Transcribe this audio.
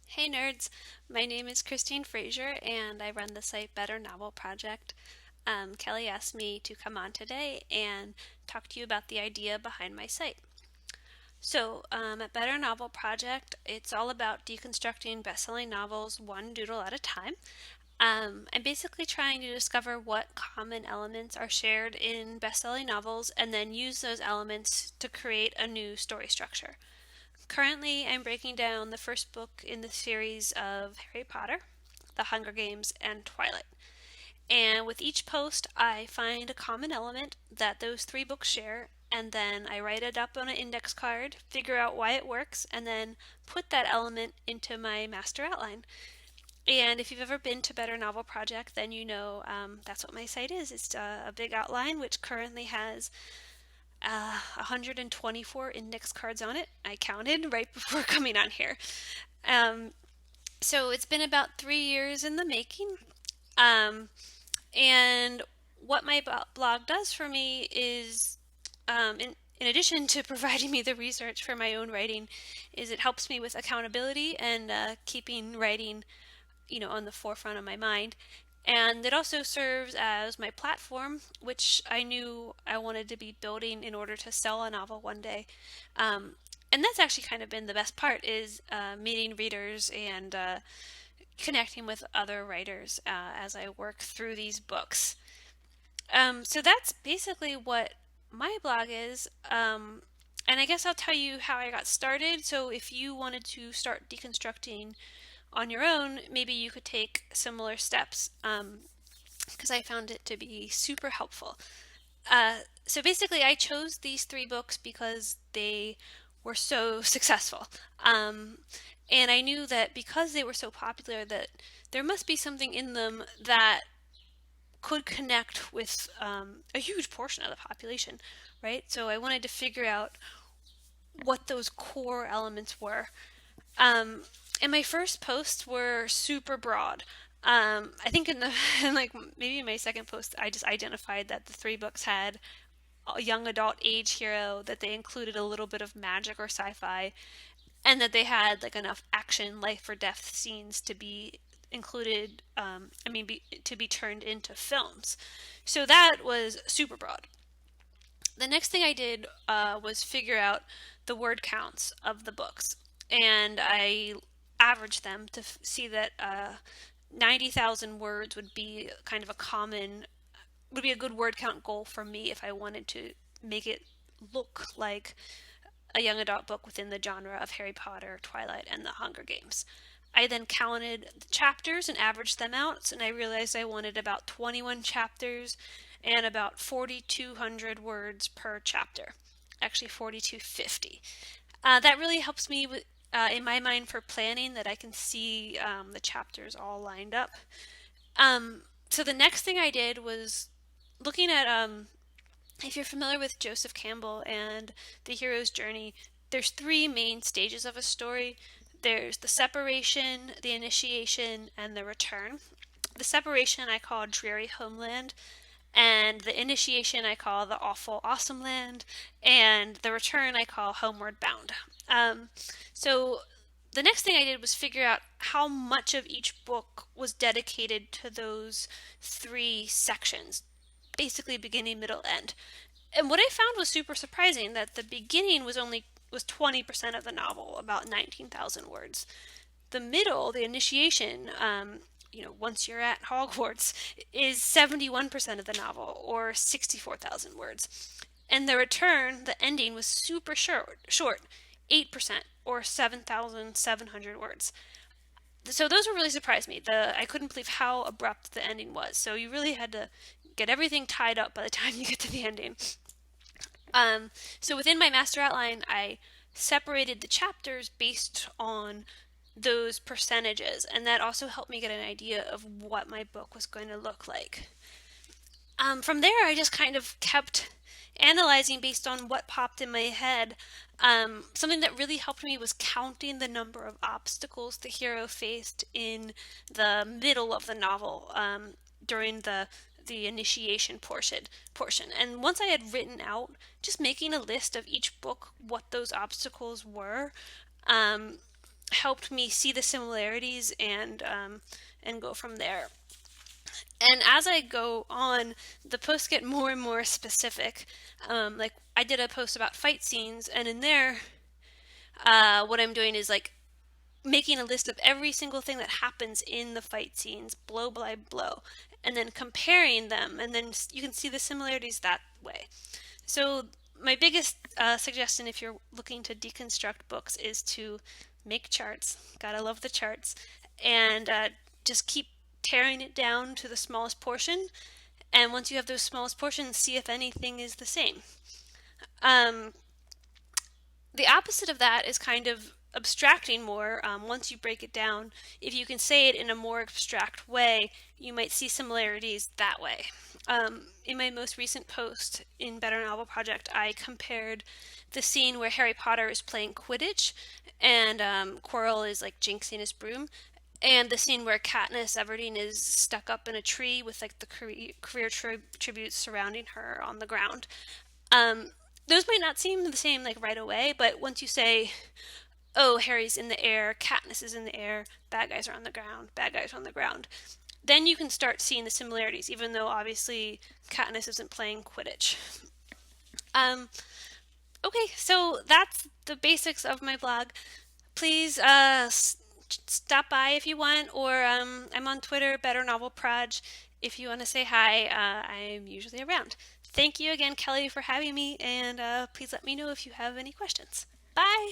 Hey nerds, my name is Christine Frazier and I run the site Better Novel Project. Kelly asked me to come on today and talk to you about the idea behind my site. At Better Novel Project, it's all about deconstructing best-selling novels one doodle at a time. I'm basically trying to discover what common elements are shared in best-selling novels and then use those elements to create a new story structure. Currently, I'm breaking down the first book in the series of Harry Potter, The Hunger Games, and Twilight. And with each post, I find a common element that those three books share, and then I write it up on an index card, figure out why it works, and then put that element into my master outline. And if you've ever been to Better Novel Project, then you know that's what my site is. It's a big outline, which currently has 124 index cards on it. I counted right before coming on here. Um, so it's been about 3 years in the making. Um, and what my blog does for me is, in addition to providing me the research for my own writing, is it helps me with accountability and keeping writing, on the forefront of my mind. And it also serves as my platform, which I knew I wanted to be building in order to sell a novel one day. And that's actually kind of been the best part is meeting readers and connecting with other writers as I work through these books. So that's basically what my blog is. And I guess I'll tell you how I got started. So if you wanted to start deconstructing on your own, maybe you could take similar steps because I found it to be super helpful. So basically, I chose these three books because they were so successful. And I knew that because they were so popular that there must be something in them that could connect with a huge portion of the population, right? So I wanted to figure out what those core elements were. And my first posts were super broad. I think in like maybe in my second post, I just identified that the three books had a young adult age hero, that they included a little bit of magic or sci-fi, and that they had like enough action, life or death scenes to be included. To be turned into films. So that was super broad. The next thing I did was figure out the word counts of the books, and I averaged them to see that 90,000 words would be kind of would be a good word count goal for me if I wanted to make it look like a young adult book within the genre of Harry Potter, Twilight, and the Hunger Games. I then counted the chapters and averaged them out, and I realized I wanted about 21 chapters and about 4,200 words per chapter. Actually, 4,250. That really helps me in my mind for planning, that I can see the chapters all lined up. So the next thing I did was looking at if you're familiar with Joseph Campbell and the hero's journey, there's three main stages of a story. There's the separation, the initiation, and the return. The separation I call Dreary Homeland, and the initiation I call the Awful Awesome Land, and the return I call Homeward Bound. So the next thing I did was figure out how much of each book was dedicated to those three sections, basically beginning, middle, end. And what I found was super surprising, that the beginning was 20% of the novel, about 19,000 words. The middle, the initiation, once you're at Hogwarts, is 71% of the novel, or 64,000 words. And the return, the ending, was super short, 8%, or 7,700 words. So those really surprised me. I couldn't believe how abrupt the ending was. So you really had to get everything tied up by the time you get to the ending. So within my master outline, I separated the chapters based on those percentages, and that also helped me get an idea of what my book was going to look like. From there, I just kind of kept analyzing based on what popped in my head. Something that really helped me was counting the number of obstacles the hero faced in the middle of the novel, during the initiation portion. And once I had written out, just making a list of each book, what those obstacles were, um, helped me see the similarities and go from there. And as I go on, the posts get more and more specific. Like I did a post about fight scenes, and in there, what I'm doing is like making a list of every single thing that happens in the fight scenes, blow by blow, and then comparing them, and then you can see the similarities that way. So my biggest suggestion, if you're looking to deconstruct books, is to make charts. Gotta love the charts, and just keep tearing it down to the smallest portion. And once you have those smallest portions, see if anything is the same. Um, the opposite of that is kind of abstracting more. Once you break it down, if you can say it in a more abstract way, you might see similarities that way. In my most recent post in Better Novel Project, I compared the scene where Harry Potter is playing Quidditch and Quirrell is like jinxing his broom, and the scene where Katniss Everdeen is stuck up in a tree with like the tributes surrounding her on the ground. Um, those might not seem the same like right away, but once you say, "Oh, Harry's in the air, Katniss is in the air, bad guys are on the ground, bad guys are on the ground," then you can start seeing the similarities, even though obviously Katniss isn't playing Quidditch. Um, okay, so that's the basics of my blog. Please stop by if you want, or I'm on Twitter, Better Novel Proj. If you want to say hi, I'm usually around. Thank you again, Kelly, for having me, and please let me know if you have any questions. Bye!